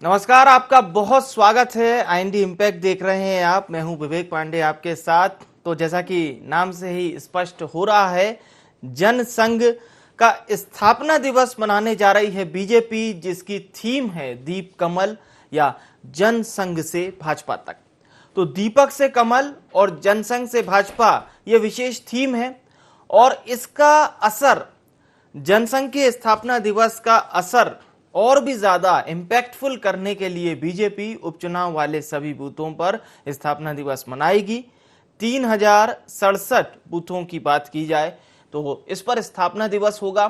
नमस्कार, आपका बहुत स्वागत है। आईएनडी इम्पैक्ट देख रहे हैं आप। मैं हूं विवेक पांडे आपके साथ। तो जैसा कि नाम से ही स्पष्ट हो रहा है, जनसंघ का स्थापना दिवस मनाने जा रही है बीजेपी, जिसकी थीम है दीप कमल या जनसंघ से भाजपा तक। तो दीपक से कमल और जनसंघ से भाजपा, ये विशेष थीम है और इसका असर, जनसंघ के स्थापना दिवस का असर और भी ज्यादा इंपैक्टफुल करने के लिए बीजेपी उपचुनाव वाले सभी बूथों पर स्थापना दिवस मनाएगी। 3067 बूथों की बात की जाए तो इस पर स्थापना दिवस होगा।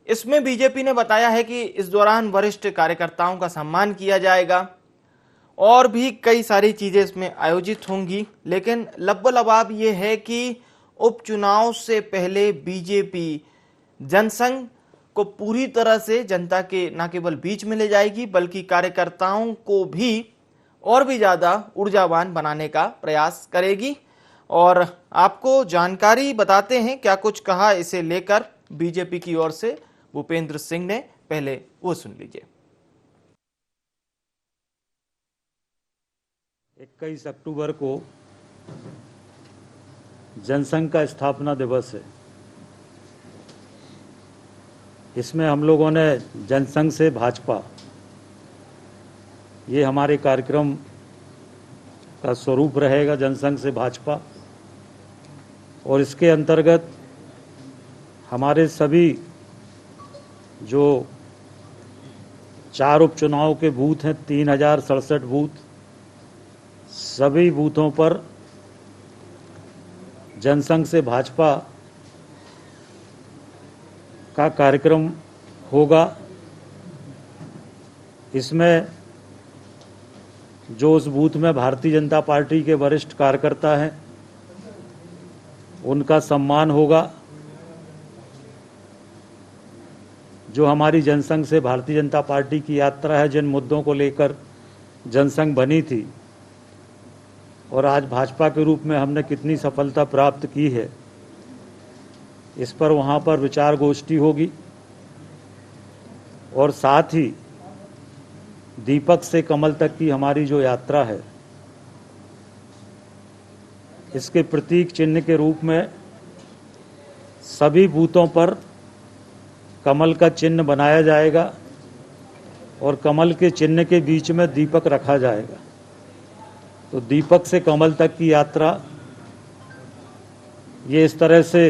इसमें बीजेपी ने बताया है कि इस दौरान वरिष्ठ कार्यकर्ताओं का सम्मान किया जाएगा और भी कई सारी चीजें इसमें आयोजित होंगी। लेकिन लबो-लबाब ये है कि उपचुनाव से पहले बीजेपी जनसंघ को पूरी तरह से जनता के न केवल बीच में ले जाएगी, बल्कि कार्यकर्ताओं को भी और भी ज्यादा ऊर्जावान बनाने का प्रयास करेगी। और आपको जानकारी बताते हैं क्या कुछ कहा इसे लेकर बीजेपी की ओर से भूपेंद्र सिंह ने। पहले वो सुन लीजिए। 21 अक्टूबर को जनसंघ का स्थापना दिवस है। इसमें हम लोगों ने जनसंघ से भाजपा, ये हमारे कार्यक्रम का स्वरूप रहेगा, जनसंघ से भाजपा। और इसके अंतर्गत हमारे सभी जो 4 उपचुनाव के बूथ हैं, 3067 बूथ, सभी बूथों पर जनसंघ से भाजपा का कार्यक्रम होगा। इसमें जो उस बूथ में भारतीय जनता पार्टी के वरिष्ठ कार्यकर्ता हैं, उनका सम्मान होगा। जो हमारी जनसंघ से भारतीय जनता पार्टी की यात्रा है, जिन मुद्दों को लेकर जनसंघ बनी थी और आज भाजपा के रूप में हमने कितनी सफलता प्राप्त की है, इस पर वहाँ पर विचार गोष्ठी होगी। और साथ ही दीपक से कमल तक की हमारी जो यात्रा है, इसके प्रतीक चिन्ह के रूप में सभी बूथों पर कमल का चिन्ह बनाया जाएगा और कमल के चिन्ह के बीच में दीपक रखा जाएगा। तो दीपक से कमल तक की यात्रा, ये इस तरह से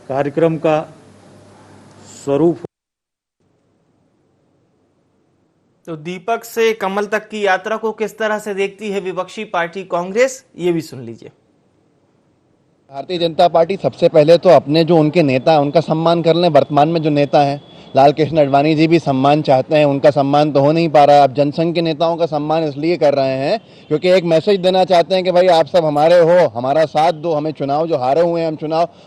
कार्यक्रम का स्वरूप। तो दीपक से कमल तक की यात्रा को किस तरह से देखती है विपक्षी पार्टी कांग्रेस, ये भी सुन लीजिए। भारतीय जनता पार्टी सबसे पहले तो अपने जो उनके नेता हैं उनका सम्मान कर लें। वर्तमान में जो नेता हैं, लाल कृष्ण आडवाणी जी भी सम्मान चाहते हैं, उनका सम्मान तो हो नहीं पा रहा है। अब जनसंघ के नेताओं का सम्मान इसलिए कर रहे हैं क्योंकि एक मैसेज देना चाहते हैं कि भाई आप सब हमारे हो, हमारा साथ दो, हमें चुनाव जो हारे हुए हैं हम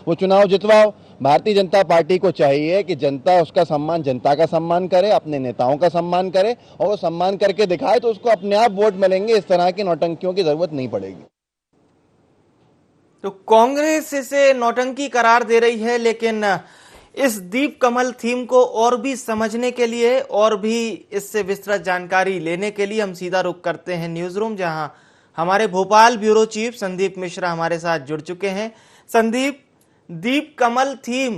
वो चुनाव जितवाओ। भारतीय जनता पार्टी को चाहिए कि जनता उसका सम्मान, जनता का सम्मान करे, अपने नेताओं का सम्मान करे और वो सम्मान करके दिखाए तो उसको अपने आप वोट मिलेंगे। इस तरह की नौटंकियों की जरूरत नहीं पड़ेगी। तो कांग्रेस इसे नौटंकी करार दे रही है, लेकिन इस दीप कमल थीम को और भी समझने के लिए और भी इससे विस्तृत जानकारी लेने के लिए हम सीधा रुख करते हैं न्यूज रूम, जहां हमारे भोपाल ब्यूरो चीफ संदीप मिश्रा हमारे साथ जुड़ चुके हैं। संदीप, दीप कमल थीम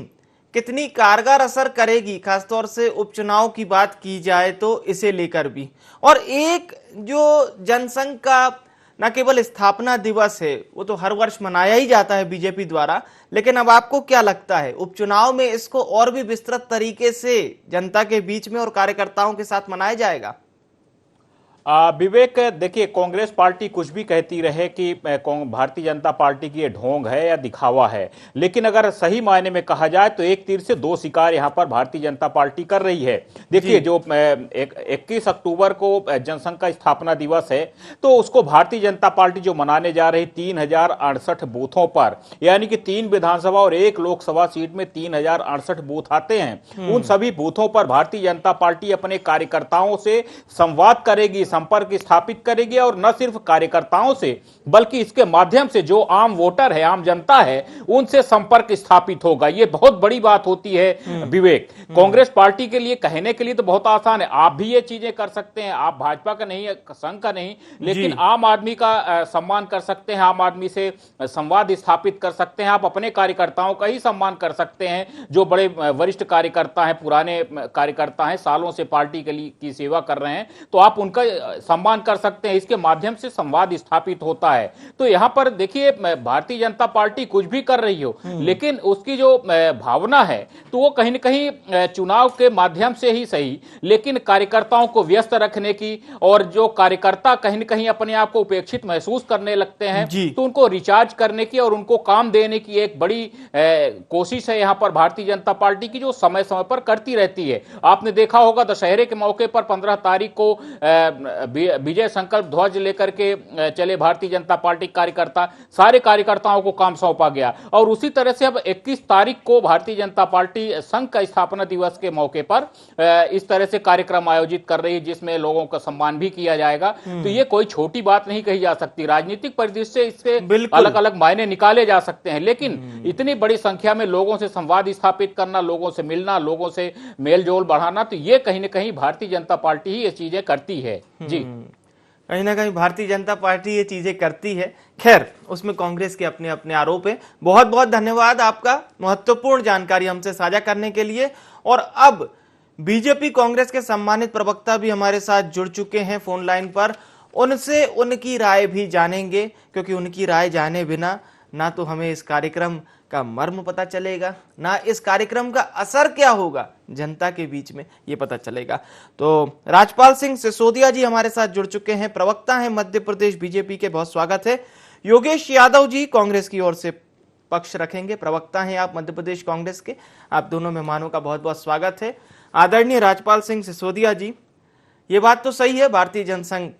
कितनी कारगर असर करेगी, खासतौर से उपचुनाव की बात की जाए तो इसे लेकर भी? और एक जो जनसंघ का न केवल स्थापना दिवस है, वो तो हर वर्ष मनाया ही जाता है बीजेपी द्वारा, लेकिन अब आपको क्या लगता है उपचुनाव में इसको और भी विस्तृत तरीके से जनता के बीच में और कार्यकर्ताओं के साथ मनाया जाएगा? विवेक, देखिए, कांग्रेस पार्टी कुछ भी कहती रहे कि भारतीय जनता पार्टी की ये ढोंग है या दिखावा है, लेकिन अगर सही मायने में कहा जाए तो एक तीर से दो शिकार यहां पर भारतीय जनता पार्टी कर रही है। देखिए, जो 21 अक्टूबर को जनसंघ का स्थापना दिवस है, तो उसको भारतीय जनता पार्टी जो मनाने जा रही 3068 बूथों पर, यानी कि 3 विधानसभा और 1 लोकसभा सीट में 3068 बूथ आते हैं, उन सभी बूथों पर भारतीय जनता पार्टी अपने कार्यकर्ताओं से संवाद करेगी, संपर्क स्थापित करेगी और न सिर्फ कार्यकर्ताओं से बल्कि इसके माध्यम से जो आम वोटर है, आम जनता है, उनसे संपर्क स्थापित होगा। ये बहुत बड़ी बात होती है विवेक। कांग्रेस पार्टी के लिए कहने के लिए तो बहुत आसान है, आप भी ये चीजें कर सकते हैं, आप भाजपा का नहीं, संघ का नहीं, लेकिन आम आदमी का सम्मान कर सकते हैं, आम आदमी से संवाद स्थापित कर सकते हैं, आप अपने कार्यकर्ताओं का ही सम्मान कर सकते हैं जो बड़े वरिष्ठ कार्यकर्ता हैं, पुराने कार्यकर्ता हैं, सालों से पार्टी के लिए की सेवा कर रहे हैं, तो आप उनका सम्मान कर सकते हैं। इसके माध्यम से संवाद स्थापित होता है। तो यहां पर देखिए, भारतीय जनता पार्टी कुछ भी कर रही हो, लेकिन उसकी जो भावना है तो वो कहीं न कहीं चुनाव के माध्यम से ही सही, लेकिन कार्यकर्ताओं को व्यस्त रखने की, और जो कार्यकर्ता कहीं न कहीं अपने आप को उपेक्षित महसूस करने लगते हैं तो उनको रिचार्ज करने की और उनको काम देने की एक बड़ी कोशिश है यहां पर भारतीय जनता पार्टी की, जो समय समय पर करती रहती है। आपने देखा होगा दशहरे के मौके पर 15 तारीख को विजय संकल्प ध्वज लेकर के चले भारतीय जनता पार्टी कार्यकर्ता, सारे कार्यकर्ताओं को काम सौंपा गया। और उसी तरह से अब 21 तारीख को भारतीय जनता पार्टी संघ का स्थापना दिवस के मौके पर इस तरह से कार्यक्रम आयोजित कर रही है जिसमें लोगों का सम्मान भी किया जाएगा। तो ये कोई छोटी बात नहीं कही जा सकती। राजनीतिक परिदृश्य से इससे अलग अलग मायने निकाले जा सकते हैं, लेकिन इतनी बड़ी संख्या में लोगों से संवाद स्थापित करना, लोगों से मिलना, लोगों से मेल जोल बढ़ाना, तो ये कहीं ना कहीं भारतीय जनता पार्टी ही ये चीजें करती है। जी, कहीं ना कहीं भारतीय जनता पार्टी ये चीजें करती है। खैर, उसमें कांग्रेस के अपने अपने आरोप है। बहुत बहुत धन्यवाद आपका महत्वपूर्ण जानकारी हमसे साझा करने के लिए। और अब बीजेपी कांग्रेस के सम्मानित प्रवक्ता भी हमारे साथ जुड़ चुके हैं फोन लाइन पर, उनसे उनकी राय भी जानेंगे, क्योंकि उनकी राय जाने बिना ना तो हमें इस कार्यक्रम का मर्म पता चलेगा, ना इस कार्यक्रम का असर क्या होगा जनता के बीच में ये पता चलेगा। तो राजपाल सिंह सिसोदिया जी हमारे साथ जुड़ चुके हैं, प्रवक्ता हैं मध्य प्रदेश बीजेपी के, बहुत स्वागत है। योगेश यादव जी कांग्रेस की ओर से पक्ष रखेंगे, प्रवक्ता हैं आप मध्य प्रदेश कांग्रेस के। आप दोनों मेहमानों का बहुत बहुत स्वागत है। आदरणीय राजपाल सिंह सिसोदिया जी, ये बात तो सही है, भारतीय जनसंघ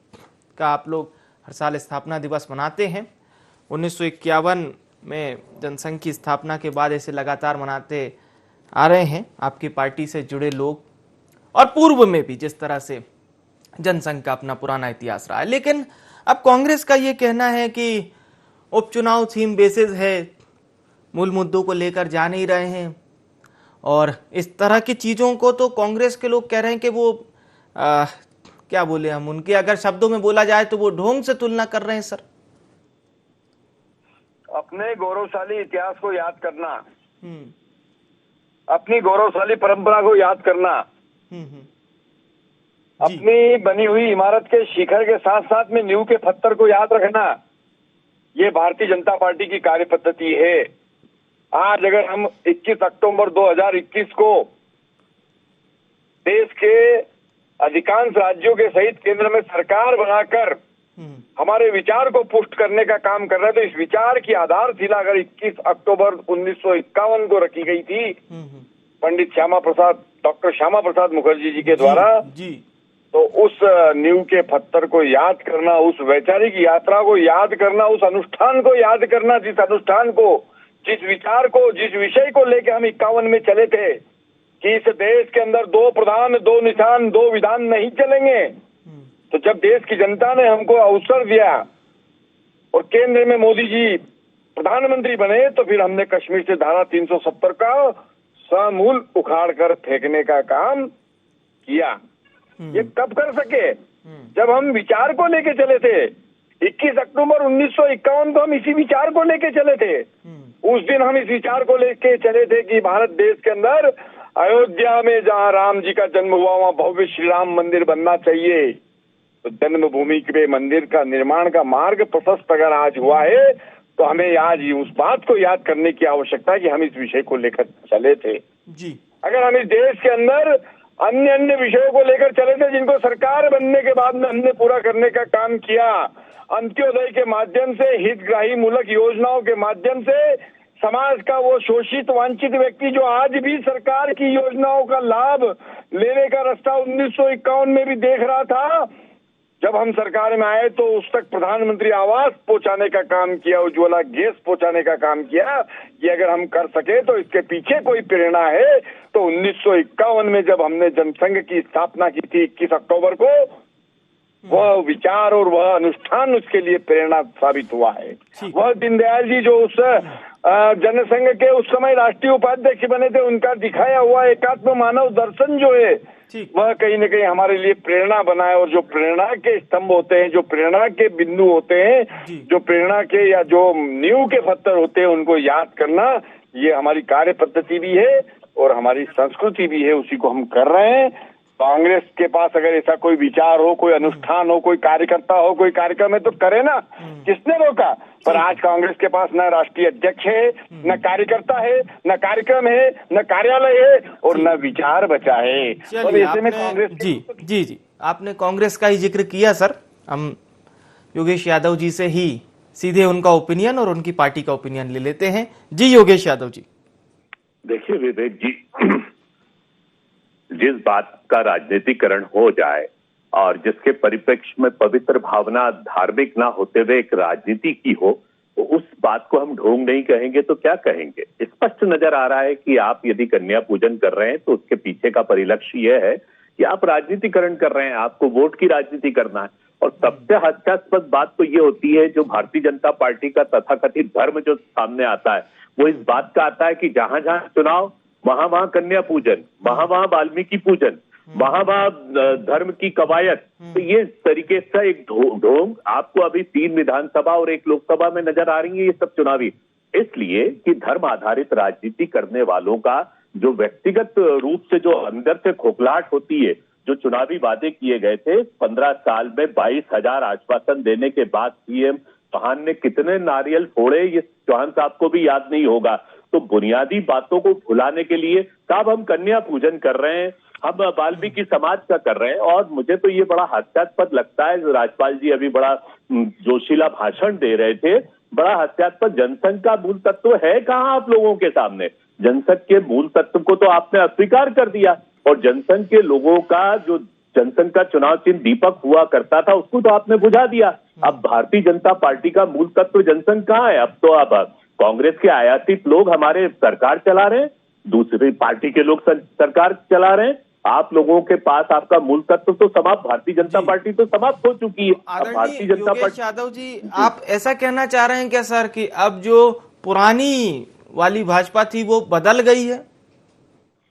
का आप लोग हर साल स्थापना दिवस मनाते हैं। 1951 में जनसंघ की स्थापना के बाद ऐसे लगातार मनाते आ रहे हैं आपकी पार्टी से जुड़े लोग, और पूर्व में भी जिस तरह से जनसंघ का अपना पुराना इतिहास रहा है। लेकिन अब कांग्रेस का ये कहना है कि उपचुनाव थीम बेसिस है, मूल मुद्दों को लेकर जा नहीं रहे हैं, और इस तरह की चीजों को तो कांग्रेस के लोग कह रहे हैं कि वो क्या बोले हम, उनके अगर शब्दों में बोला जाए तो वो ढोंग से तुलना कर रहे हैं। सर, अपने गौरवशाली इतिहास को याद करना, अपनी गौरवशाली परंपरा को याद करना, अपनी बनी हुई इमारत के शिखर के साथ साथ में नींव के पत्थर को याद रखना, ये भारतीय जनता पार्टी की कार्य पद्धति है। आज अगर हम 21 अक्टूबर 2021 को देश के अधिकांश राज्यों के सहित केंद्र में सरकार बनाकर हमारे विचार को पुष्ट करने का काम कर रहे हैं, तो इस विचार की आधारशिला अगर 21 अक्टूबर 1951 को रखी गई थी पंडित डॉक्टर श्यामा प्रसाद मुखर्जी जी के द्वारा, तो उस नींव के पत्थर को याद करना, उस वैचारिक यात्रा को याद करना, उस अनुष्ठान को याद करना, जिस अनुष्ठान को, जिस विचार को, जिस विषय को लेकर हम 51 में चले थे कि इस देश के अंदर 2 प्रधान, 2 निशान, 2 विधान नहीं चलेंगे। तो जब देश की जनता ने हमको अवसर दिया और केंद्र में मोदी जी प्रधानमंत्री बने, तो फिर हमने कश्मीर से धारा 370 का समूल उखाड़ कर फेंकने का काम किया। ये कब कर सके? जब हम विचार को लेके चले थे। 21 अक्टूबर 1951 को हम इसी विचार को लेके चले थे। उस दिन हम इस विचार को लेके चले थे कि भारत देश के अंदर अयोध्या में जहां राम जी का जन्म हुआ वहां भव्य श्री राम मंदिर बनना चाहिए। तो जन्मभूमि के मंदिर का निर्माण का मार्ग प्रशस्त अगर आज हुआ है, तो हमें आज उस बात को याद करने की आवश्यकता है कि हम इस विषय को लेकर चले थे जी। अगर हम इस देश के अंदर अन्य अन्य विषयों को लेकर चले थे जिनको सरकार बनने के बाद में हमने पूरा करने का काम किया, अंत्योदय के माध्यम से, हितग्राही मूलक योजनाओं के माध्यम से समाज का वो शोषित वांछित व्यक्ति जो आज भी सरकार की योजनाओं का लाभ लेने का रास्ता 1951 में भी देख रहा था, जब हम सरकार में आए तो उस तक प्रधानमंत्री आवास पहुंचाने का काम किया, उज्ज्वला गैस पहुंचाने का काम किया। ये अगर हम कर सके तो इसके पीछे कोई प्रेरणा है तो 1951 में जब हमने जनसंघ की स्थापना की थी 21 अक्टूबर को, वह विचार और वह अनुष्ठान उसके लिए प्रेरणा साबित हुआ है। वह दीनदयाल जी जो उस जनसंघ के उस समय राष्ट्रीय उपाध्यक्ष बने थे, उनका दिखाया हुआ एकात्म मानव दर्शन जो है वह कहीं न कहीं हमारे लिए प्रेरणा बना है। और जो प्रेरणा के स्तंभ होते हैं, जो प्रेरणा के बिंदु होते हैं, जो प्रेरणा के या जो नींव के पत्थर होते हैं, उनको याद करना ये हमारी कार्य पद्धति भी है और हमारी संस्कृति भी है, उसी को हम कर रहे हैं। कांग्रेस के पास अगर ऐसा कोई विचार हो, कोई अनुष्ठान हो, कोई कार्यकर्ता हो, कोई कार्यक्रम है तो करे ना, किसने रोका? पर आज कांग्रेस के पास न राष्ट्रीय अध्यक्ष है, न कार्यकर्ता है, न कार्यक्रम है, न कार्यालय है और न विचार बचा है। और ऐसे में कांग्रेस जी आपने कांग्रेस का ही जिक्र किया सर, हम योगेश यादव जी से ही सीधे उनका ओपिनियन और उनकी पार्टी का ओपिनियन ले लेते हैं। जी योगेश यादव जी। देखिए विवेक जी, जिस बात का राजनीतिकरण हो जाए और जिसके परिप्रेक्ष्य में पवित्र भावना धार्मिक ना होते हुए एक राजनीति की हो, तो उस बात को हम ढोंग नहीं कहेंगे तो क्या कहेंगे। स्पष्ट नजर आ रहा है कि आप यदि कन्या पूजन कर रहे हैं तो उसके पीछे का परिलक्ष्य यह है कि आप राजनीतिकरण कर रहे हैं, आपको वोट की राजनीति करना है। और सबसे हास्यास्पद बात तो ये होती है, जो भारतीय जनता पार्टी का तथाकथित धर्म जो सामने आता है वो इस बात का आता है कि जहां जहां चुनाव वहां वहां कन्या पूजन, वहां वहां वाल्मीकि पूजन, वहां वहां धर्म की कवायद। तो ये तरीके से एक ढोंग आपको अभी 3 विधानसभा और 1 लोकसभा में नजर आ रही है, ये सब चुनावी। इसलिए कि धर्म आधारित राजनीति करने वालों का जो व्यक्तिगत रूप से जो अंदर से खोखलाहट होती है, जो चुनावी वादे किए गए थे 15 साल में 22,000 आश्वासन देने के बाद सीएम चौहान ने कितने नारियल फोड़े, ये चौहान साहब को भी याद नहीं होगा। तो बुनियादी बातों को भुलाने के लिए साहब हम कन्या पूजन कर रहे हैं, हम वाल्मीकि समाज का कर रहे हैं। और मुझे तो ये बड़ा हास्यास्पद लगता है, राज्यपाल जी अभी बड़ा जोशीला भाषण दे रहे थे, बड़ा हास्यास्पद। जनसंघ का मूल तत्व है कहाँ आप लोगों के सामने? जनसंघ के मूल तत्व को तो आपने अस्वीकार कर दिया और जनसंघ के लोगों का जो जनसंघ का चुनाव चिन्ह दीपक हुआ करता था उसको तो आपने बुझा दिया। अब भारतीय जनता पार्टी का मूल तत्व जनसंघ कहाँ है? अब तो अब कांग्रेस के आयातित लोग हमारे सरकार चला रहे हैं, दूसरी पार्टी के लोग सरकार चला रहे हैं। आप लोगों के पास आपका मूल तत्व तो समाप्त, भारतीय जनता पार्टी तो समाप्त हो चुकी है। अब भारतीय जनता पार्टी, यादव जी आप ऐसा कहना चाह रहे हैं क्या सर कि अब जो पुरानी वाली भाजपा थी वो बदल गई है?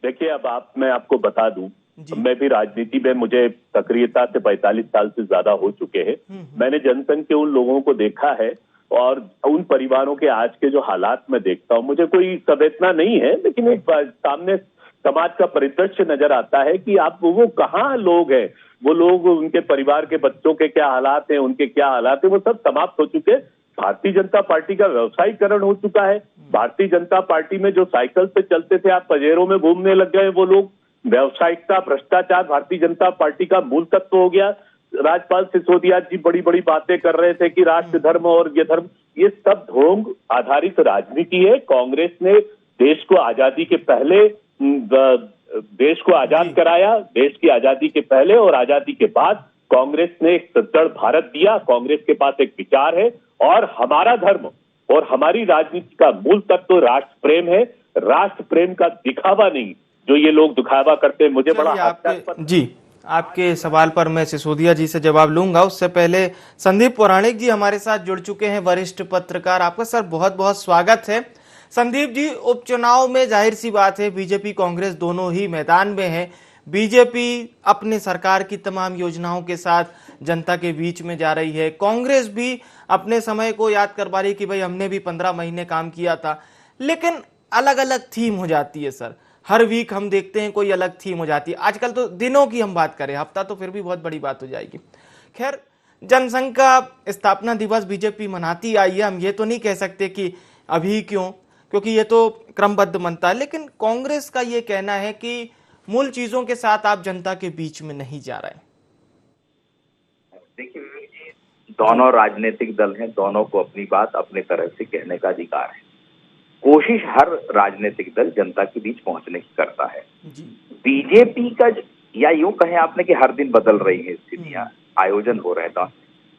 देखिए अब मैं आपको बता दूं, मैं भी राजनीति में मुझे सक्रियता से 45 साल से ज्यादा हो चुके हैं। मैंने जनसंघ के उन लोगों को देखा है और उन परिवारों के आज के जो हालात में देखता हूं, मुझे कोई संवेदना नहीं है, लेकिन एक सामने समाज का परिदृश्य नजर आता है कि आप वो कहाँ लोग हैं, वो लोग, उनके परिवार के बच्चों के क्या हालात हैं, उनके क्या हालात हैं, वो सब समाप्त हो चुके। भारतीय जनता पार्टी का व्यवसायीकरण हो चुका है। भारतीय जनता पार्टी में जो साइकिल पे चलते थे आप पजेरों में घूमने लग गए वो लोग। व्यावसायिकता, भ्रष्टाचार भारतीय जनता पार्टी का मूल तत्व हो गया। राज्यपाल सिसोदिया जी बड़ी बड़ी बातें कर रहे थे कि राष्ट्र धर्म और ये धर्म, ये सब ढोंग आधारित राजनीति है। कांग्रेस ने देश को आजादी के पहले देश को आजाद कराया, देश की आजादी के पहले और आजादी के बाद कांग्रेस ने एक सदृढ़ भारत दिया। कांग्रेस के पास एक विचार है और हमारा धर्म और हमारी राजनीति का मूल तत्व राष्ट्र प्रेम है। राष्ट्र प्रेम का दिखावा नहीं, जो ये लोग दिखावा करते हैं। मुझे बड़ा जी आपके सवाल पर मैं सिसोदिया जी से जवाब लूंगा, उससे पहले संदीप पौराणिक जी हमारे साथ जुड़ चुके हैं, वरिष्ठ पत्रकार। आपका सर बहुत बहुत स्वागत है। संदीप जी, उपचुनाव में जाहिर सी बात है बीजेपी कांग्रेस दोनों ही मैदान में है। बीजेपी अपने सरकार की तमाम योजनाओं के साथ जनता के बीच में जा रही है, कांग्रेस भी अपने समय को याद करवा रही कि भाई हमने भी 15 महीने काम किया था, लेकिन अलग अलग थीम हो जाती है सर। हर वीक हम देखते हैं कोई अलग थीम हो जाती है। आजकल तो दिनों की हम बात करें, हफ्ता तो फिर भी बहुत बड़ी बात हो जाएगी। खैर, जनसंघ का स्थापना दिवस बीजेपी मनाती आई है, हम ये तो नहीं कह सकते कि अभी क्यों, क्योंकि ये तो क्रमबद्ध बनता है, लेकिन कांग्रेस का ये कहना है कि मूल चीजों के साथ आप जनता के बीच में नहीं जा रहे। देखिए, दोनों राजनीतिक दल हैं, दोनों को अपनी बात अपनी तरह से कहने का अधिकार है। कोशिश हर राजनीतिक दल जनता के बीच पहुंचने की करता है। बीजेपी का, या यूं कहें आपने कि हर दिन बदल रही है स्थितियां, आयोजन हो रहे था।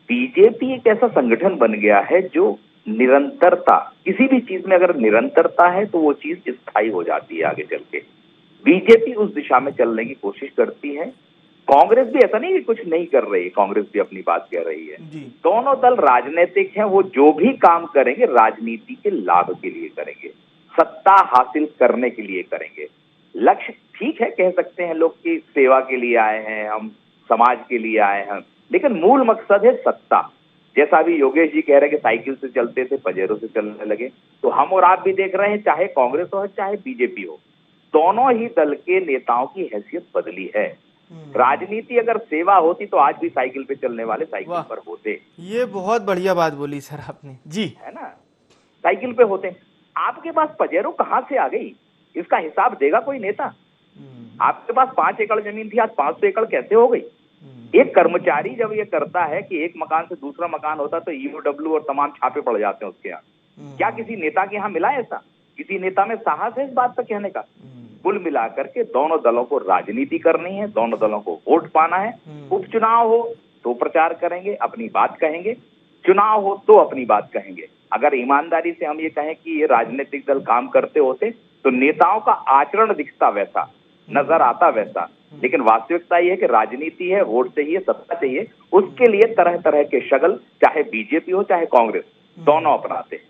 बीजेपी एक ऐसा संगठन बन गया है जो निरंतरता, किसी भी चीज में अगर निरंतरता है तो वो चीज स्थायी हो जाती है आगे चल के। बीजेपी उस दिशा में चलने की कोशिश करती है। कांग्रेस भी ऐसा नहीं कि कुछ नहीं कर रही है, कांग्रेस भी अपनी बात कह रही है। दोनों दल राजनीतिक हैं, वो जो भी काम करेंगे राजनीति के लाभ के लिए करेंगे, सत्ता हासिल करने के लिए करेंगे। लक्ष्य ठीक है, कह सकते हैं लोग कि सेवा के लिए आए हैं, हम समाज के लिए आए हैं, लेकिन मूल मकसद है सत्ता। जैसा अभी योगेश जी कह रहे हैं कि साइकिल से चलते थे पजेरों से चलने लगे, तो हम और आप भी देख रहे हैं, चाहे कांग्रेस हो चाहे बीजेपी हो, दोनों ही दल के नेताओं की हैसियत बदली है। राजनीति अगर सेवा होती तो आज भी साइकिल पे चलने वाले साइकिल पर होते। ये बहुत बढ़िया बात बोली सर आपने जी, है ना, साइकिल पे होते। आपके पास पजेरो कहां से आ गई, इसका हिसाब देगा कोई नेता? आपके पास 5 एकड़ जमीन थी, आज 500 एकड़ कैसे हो गई? एक कर्मचारी जब ये करता है कि एक मकान से दूसरा मकान होता तो ईओडब्ल्यू और तमाम छापे पड़ जाते हैं उसके यहाँ। क्या किसी नेता के यहाँ मिला ऐसा? किसी नेता में साहस है इस बात पर कहने का? कुल मिलाकर के दोनों दलों को राजनीति करनी है, दोनों दलों को वोट पाना है। उपचुनाव हो तो प्रचार करेंगे, अपनी बात कहेंगे, चुनाव हो तो अपनी बात कहेंगे। अगर ईमानदारी से हम ये कहें कि ये राजनीतिक दल काम करते होते तो नेताओं का आचरण दिखता वैसा, नजर आता वैसा, लेकिन वास्तविकता ये है कि राजनीति है, वोट चाहिए, सत्ता चाहिए, उसके लिए तरह तरह के शगल, चाहे बीजेपी हो चाहे कांग्रेस, दोनों अपनाते।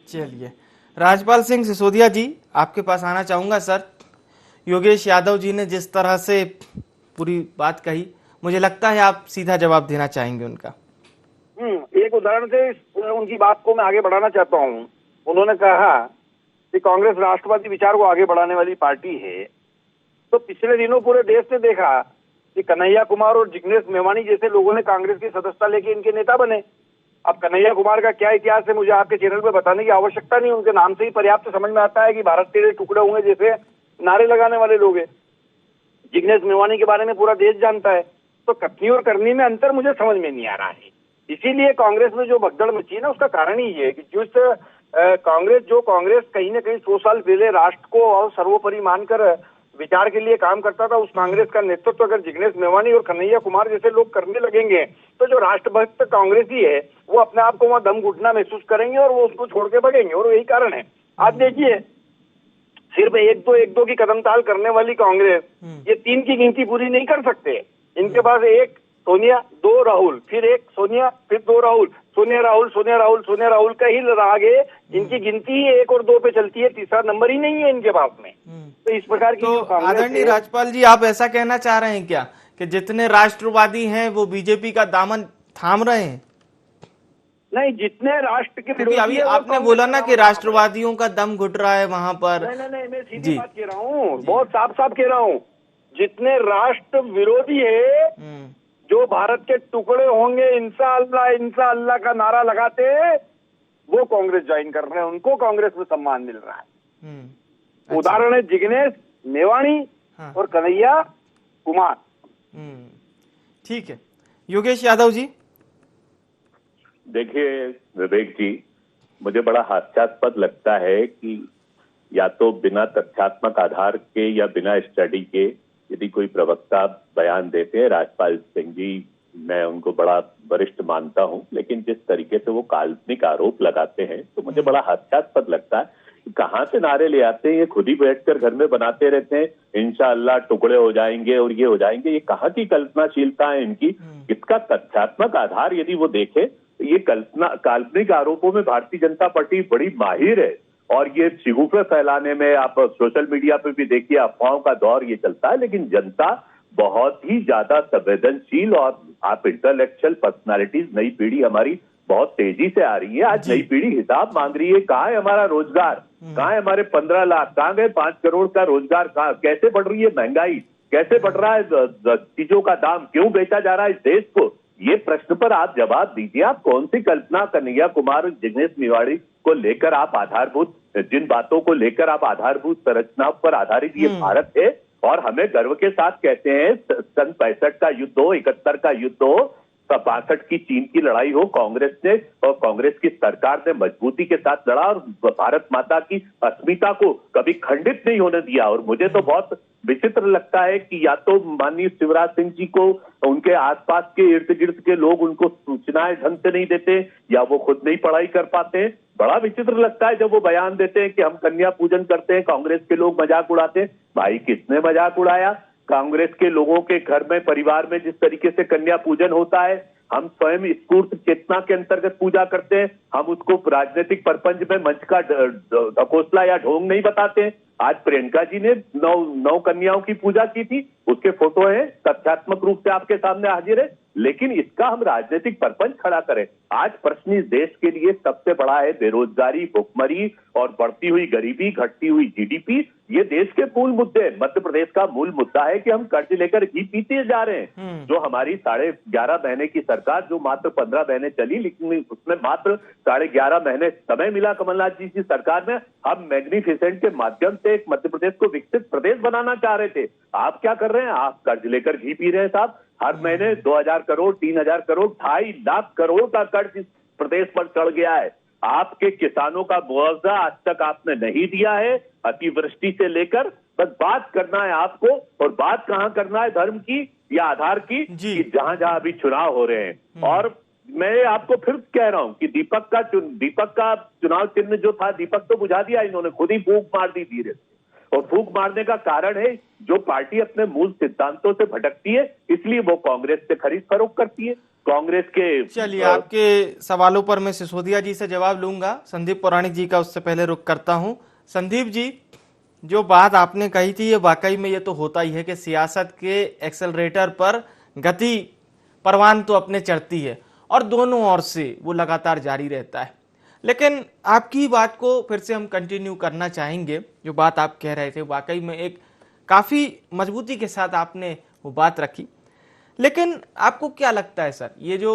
चलिए, राजपाल सिंह सिसोदिया जी आपके पास आना चाहूंगा। सर, योगेश यादव जी ने जिस तरह से पूरी बात कही, मुझे लगता है आप सीधा जवाब देना चाहेंगे उनका। एक उदाहरण से उनकी बात को मैं आगे बढ़ाना चाहता हूँ। उन्होंने कहा कि कांग्रेस राष्ट्रवादी विचार को आगे बढ़ाने वाली पार्टी है, तो पिछले दिनों पूरे देश ने देखा कि कन्हैया कुमार और जिग्नेश मेवानी जैसे लोगों ने कांग्रेस की सदस्यता लेके इनके नेता बने। अब कन्हैया कुमार का क्या इतिहास है मुझे आपके चैनल पे बताने की आवश्यकता नहीं, उनके नाम से ही पर्याप्त समझ में आता है कि भारत तेरे टुकड़े होंगे जैसे नारे लगाने वाले लोग हैं। जिग्नेश मेवानी के बारे में पूरा देश जानता है। तो कथनी और करनी में अंतर मुझे समझ में नहीं आ रहा है। इसीलिए कांग्रेस में जो भगदड़ मची है ना, उसका कारण ही ये है कि कांग्रेस कहीं ना कहीं 100 साल पहले राष्ट्र को और सर्वोपरि मानकर विचार के लिए काम करता था, उस कांग्रेस का नेतृत्व अगर जिग्नेश मेवानी और कन्हैया कुमार जैसे लोग करने लगेंगे तो जो राष्ट्रभक्त कांग्रेसी है वो अपने आप को वहां दम घुटना महसूस करेंगे और वो उसको छोड़ के भगेंगे। और यही कारण है। आज देखिए, सिर्फ एक दो की कदम ताल करने वाली कांग्रेस ये 3 की गिनती पूरी नहीं कर सकते। इनके पास 1 सोनिया, 2 राहुल, फिर 1 सोनिया, फिर 2 राहुल, सोनिया राहुल का ही राग है। इनकी गिनती ही 1 और 2 पे चलती है, तीसरा नंबर ही नहीं है इनके पास में। तो इस प्रकार की तो आदरणीय राजपाल जी, आप ऐसा कहना चाह रहे हैं क्या कि जितने राष्ट्रवादी हैं वो बीजेपी का दामन थाम रहे हैं? नहीं, जितने राष्ट्र के क्योंकि अभी आपने बोला ना कि राष्ट्रवादियों का दम घुट रहा है वहां पर। नहीं, मैं सीधी बात कह रहा हूँ, बहुत साफ कह रहा हूँ। जितने राष्ट्र विरोधी है, जो भारत के टुकड़े होंगे इंशाअल्लाह का नारा लगाते हैं, वो कांग्रेस ज्वाइन कर रहे हैं, उनको कांग्रेस में सम्मान मिल रहा है। अच्छा। उदाहरण है जिग्नेश मेवानी और कन्हैया कुमार। ठीक है, योगेश यादव जी। देखिए विवेक जी, मुझे बड़ा हास्यास्पद लगता है कि या तो बिना तथ्यात्मक आधार के या बिना स्टडी के यदि कोई प्रवक्ता बयान देते हैं, राजपाल सिंह जी मैं उनको बड़ा वरिष्ठ मानता हूं, लेकिन जिस तरीके से वो काल्पनिक आरोप लगाते हैं तो मुझे बड़ा हास्यास्पद लगता है। कहां से नारे ले आते हैं, ये खुद ही बैठकर घर में बनाते रहते हैं, इंशाअल्लाह टुकड़े हो जाएंगे और ये हो जाएंगे। ये कहाँ की कल्पनाशीलता है इनकी? इसका तथ्यात्मक आधार यदि वो देखे, ये काल्पनिक आरोपों में भारतीय जनता पार्टी बड़ी माहिर है। और ये शिगुफे फैलाने में, आप सोशल मीडिया पे भी देखिए, अफवाहों का दौर ये चलता है, लेकिन जनता बहुत ही ज्यादा संवेदनशील और आप इंटेलेक्चुअल पर्सनालिटीज, नई पीढ़ी हमारी बहुत तेजी से आ रही है। आज नई पीढ़ी हिसाब मांग रही है, कहाँ है हमारा रोजगार, कहाँ है हमारे 15 लाख, कहाँ गए 5 करोड़ का रोजगार, कहाँ, कैसे बढ़ रही है महंगाई, कैसे बढ़ रहा है चीजों का दाम, क्यों बेचा जा रहा है इस देश को? ये प्रश्न पर आप जवाब दीजिए। आप कौन सी कल्पना कन्हैया कुमार, जिग्नेश मेवाड़ी को लेकर आप आधारभूत, जिन बातों को लेकर आप आधारभूत संरचनाओं पर आधारित ये भारत है, और हमें गर्व के साथ कहते हैं सन 65 का युद्ध हो, 71 का युद्ध हो, 62 की चीन की लड़ाई हो, कांग्रेस ने और कांग्रेस की सरकार ने मजबूती के साथ लड़ा और भारत माता की अस्मिता को कभी खंडित नहीं होने दिया। और मुझे तो बहुत विचित्र लगता है कि या तो माननीय शिवराज सिंह जी को उनके आसपास के इर्द गिर्द के लोग उनको सूचनाएं ढंग से नहीं देते, या वो खुद नहीं पढ़ाई कर पाते। बड़ा विचित्र लगता है जब वो बयान देते हैं कि हम कन्या पूजन करते हैं, कांग्रेस के लोग मजाक उड़ाते हैं। भाई किसने मजाक उड़ाया? कांग्रेस के लोगों के घर में, परिवार में जिस तरीके से कन्या पूजन होता है, हम स्वयं स्फूर्त चेतना के अंतर्गत पूजा करते हैं। हम उसको राजनीतिक परपंच में मंच का ढकोसला या ढोंग नहीं बताते हैं। आज प्रियंका जी ने नौ कन्याओं की पूजा की थी, उसके फोटो हैं, तथ्यात्मक रूप से आपके सामने हाजिर है, लेकिन इसका हम राजनीतिक परपंच खड़ा करें। आज प्रश्न इस देश के लिए सबसे बड़ा है बेरोजगारी, भुखमरी और बढ़ती हुई गरीबी, घटती हुई जीडीपी। ये देश के मूल मुद्दे। मध्य प्रदेश का मूल मुद्दा है कि हम कर्ज लेकर घी पीते जा रहे हैं। जो हमारी 11.5 महीने की सरकार, जो मात्र 15 महीने चली, लेकिन उसमें मात्र 11.5 महीने समय मिला कमलनाथ जी की सरकार में। हम मैग्निफिसेंट के माध्यम से एक मध्य प्रदेश को विकसित प्रदेश बनाना चाह रहे थे। आप क्या कर रहे हैं? आप कर्ज लेकर घी पी रहे हैं साहब। हर महीने 2000 करोड़, 3000 करोड़, 2.5 लाख करोड़ का कर्ज इस प्रदेश पर चढ़ गया है। आपके किसानों का मुआवजा आज तक आपने नहीं दिया है, अतिवृष्टि से लेकर। बस बात करना है आपको, और बात कहां करना है? धर्म की या आधार की, कि जहां जहां अभी चुनाव हो रहे हैं। और मैं आपको फिर कह रहा हूं कि दीपक का चुनाव चिन्ह जो था, दीपक तो बुझा दिया इन्होंने, खुद ही फूंक मार दी धीरे से। और फूंक मारने का कारण है, जो पार्टी अपने मूल सिद्धांतों से भटकती है, इसलिए वो कांग्रेस से खरीद फरोख्त करती है। कांग्रेस के चलिए, आपके सवालों पर मैं सिसोदिया जी से जवाब लूंगा। संदीप पौराणिक जी का उससे पहले रुख करता हूं। संदीप जी, जो बात आपने कही थी, ये वाकई में ये तो होता ही है कि सियासत के एक्सेलरेटर पर गति परवान तो अपने चढ़ती है और दोनों ओर से वो लगातार जारी रहता है। लेकिन आपकी बात को फिर से हम कंटिन्यू करना चाहेंगे। जो बात आप कह रहे थे, वाकई में एक काफ़ी मजबूती के साथ आपने वो बात रखी। लेकिन आपको क्या लगता है सर, ये जो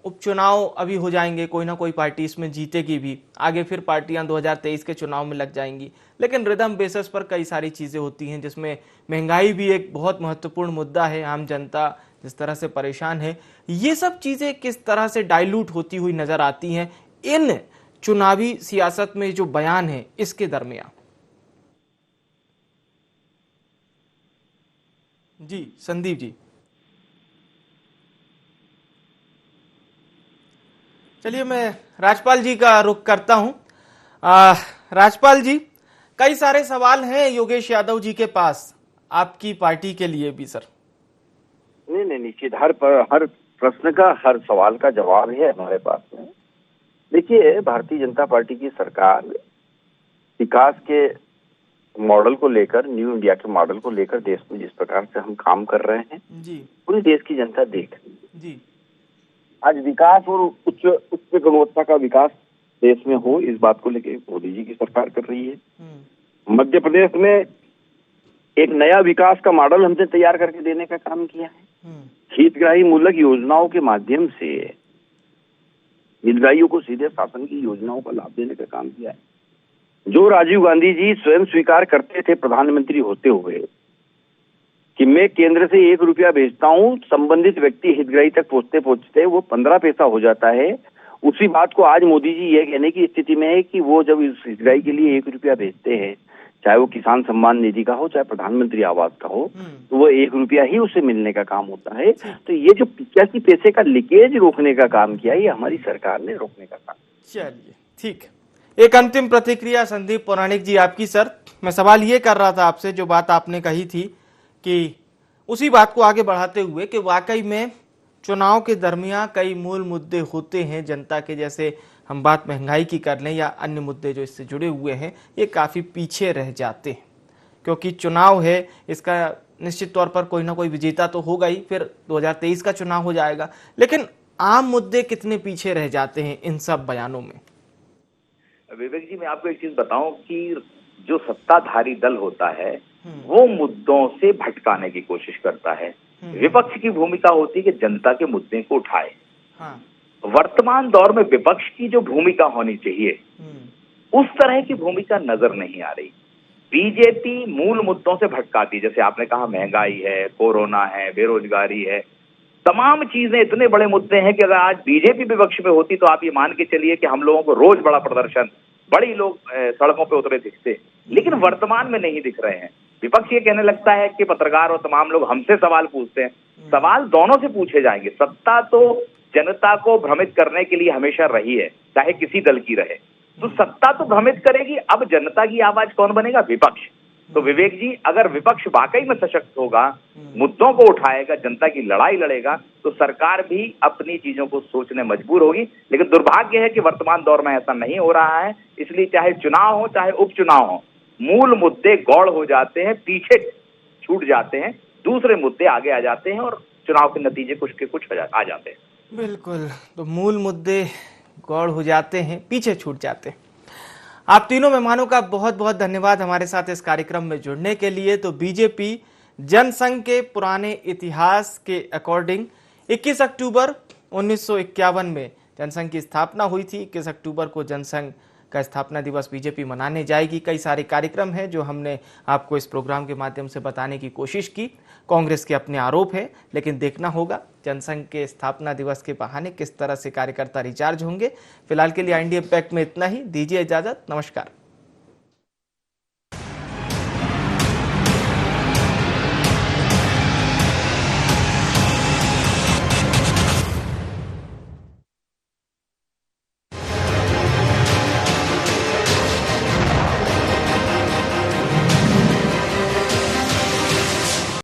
उपचुनाव अभी हो जाएंगे, कोई ना कोई पार्टी इसमें जीतेगी भी, आगे फिर पार्टियां 2023 के चुनाव में लग जाएंगी, लेकिन रिदम बेसिस पर कई सारी चीज़ें होती हैं, जिसमें महंगाई भी एक बहुत महत्वपूर्ण मुद्दा है। आम जनता जिस तरह से परेशान है, ये सब चीज़ें किस तरह से डाइल्यूट होती हुई नजर आती हैं इन चुनावी सियासत में जो बयान है इसके दरमियान? जी संदीप जी। चलिए, मैं राजपाल जी का रुख करता हूं। राजपाल जी, कई सारे सवाल हैं योगेश यादव जी के पास, आपकी पार्टी के लिए भी सर। नहीं, निश्चित हर प्रश्न का, हर सवाल का जवाब है हमारे पास में। देखिए, भारतीय जनता पार्टी की सरकार विकास के मॉडल को लेकर, न्यू इंडिया के मॉडल को लेकर देश में जिस प्रकार से हम काम कर रहे हैं जी, पूरी देश की जनता देख रही है जी। आज विकास और उच्च गुणवत्ता का विकास देश में हो, इस बात को लेकर मोदी जी की सरकार कर रही है। मध्य प्रदेश में एक नया विकास का मॉडल हमने तैयार करके देने का काम किया है। हितग्राही मूलक योजनाओं के माध्यम से हितग्राहियों को सीधे शासन की योजनाओं का लाभ देने का काम किया है। जो राजीव गांधी जी स्वयं स्वीकार करते थे प्रधानमंत्री होते हुए कि मैं केंद्र से 1 रुपया भेजता हूं, संबंधित व्यक्ति हितग्राही तक पहुंचते पहुंचते वो 15 पैसा हो जाता है। उसी बात को आज मोदी जी ये कहने की स्थिति में है कि वो जब इस हितग्राही के लिए 1 रुपया भेजते हैं, चाहे वो किसान सम्मान निधि का हो, चाहे प्रधानमंत्री आवास का हो, तो वो 1 रुपया ही उसे मिलने का काम होता है। तो ये जो 85 पैसे का लीकेज रोकने का काम किया, ये हमारी सरकार ने रोकने का काम। चलिए, ठीक है। एक अंतिम प्रतिक्रिया संदीप पौराणिक जी आपकी सर। मैं सवाल ये कर रहा था आपसे, जो बात आपने कही थी कि उसी बात को आगे बढ़ाते हुए कि वाकई में चुनाव के दरमियान कई मूल मुद्दे होते हैं जनता के, जैसे हम बात महंगाई की कर लें या अन्य मुद्दे जो इससे जुड़े हुए हैं, ये काफ़ी पीछे रह जाते हैं। क्योंकि चुनाव है, इसका निश्चित तौर पर कोई ना कोई विजेता तो होगा ही, फिर 2023 का चुनाव हो जाएगा, लेकिन आम मुद्दे कितने पीछे रह जाते हैं इन सब बयानों में? विवेक जी, मैं आपको एक चीज बताऊं कि जो सत्ताधारी दल होता है वो मुद्दों से भटकाने की कोशिश करता है। विपक्ष की भूमिका होती है कि जनता के मुद्दे को उठाए। वर्तमान दौर में विपक्ष की जो भूमिका होनी चाहिए उस तरह की भूमिका नजर नहीं आ रही। बीजेपी मूल मुद्दों से भटकाती है, जैसे आपने कहा महंगाई है, कोरोना है, बेरोजगारी है, तमाम चीजें इतने बड़े मुद्दे हैं कि अगर आज बीजेपी विपक्ष में होती तो आप ये मान के चलिए कि हम लोगों को रोज बड़ा प्रदर्शन, बड़ी लोग सड़कों पे उतरे दिखते, लेकिन वर्तमान में नहीं दिख रहे हैं। विपक्ष ये कहने लगता है कि पत्रकार और तमाम लोग हमसे सवाल पूछते हैं। सवाल दोनों से पूछे जाएंगे। सत्ता तो जनता को भ्रमित करने के लिए हमेशा रही है, चाहे किसी दल की रहे, तो सत्ता तो भ्रमित करेगी। अब जनता की आवाज कौन बनेगा? विपक्ष। तो विवेक जी, अगर विपक्ष वाकई में सशक्त होगा, मुद्दों को उठाएगा, जनता की लड़ाई लड़ेगा, तो सरकार भी अपनी चीजों को सोचने मजबूर होगी। लेकिन दुर्भाग्य है कि वर्तमान दौर में ऐसा नहीं हो रहा है। इसलिए चाहे चुनाव हो चाहे उपचुनाव हो, मूल मुद्दे गौड़ हो जाते हैं, पीछे छूट जाते हैं, दूसरे मुद्दे आगे आ जाते हैं और चुनाव के नतीजे कुछ के कुछ आ जाते हैं। बिल्कुल, तो मूल मुद्दे गौड़ हो जाते हैं, पीछे छूट जाते हैं। आप तीनों मेहमानों का बहुत बहुत धन्यवाद हमारे साथ इस कार्यक्रम में जुड़ने के लिए। तो बीजेपी जनसंघ के पुराने इतिहास के अकॉर्डिंग 21 अक्टूबर 1951 में जनसंघ की स्थापना हुई थी। 21 अक्टूबर को जनसंघ का स्थापना दिवस बीजेपी मनाने जाएगी। कई सारे कार्यक्रम हैं जो हमने आपको इस प्रोग्राम के माध्यम से बताने की कोशिश की। कांग्रेस के अपने आरोप है, लेकिन देखना होगा जनसंघ के स्थापना दिवस के बहाने किस तरह से कार्यकर्ता रिचार्ज होंगे। फिलहाल के लिए आईएनडी इम्पैक्ट में इतना ही। दीजिए इजाजत, नमस्कार।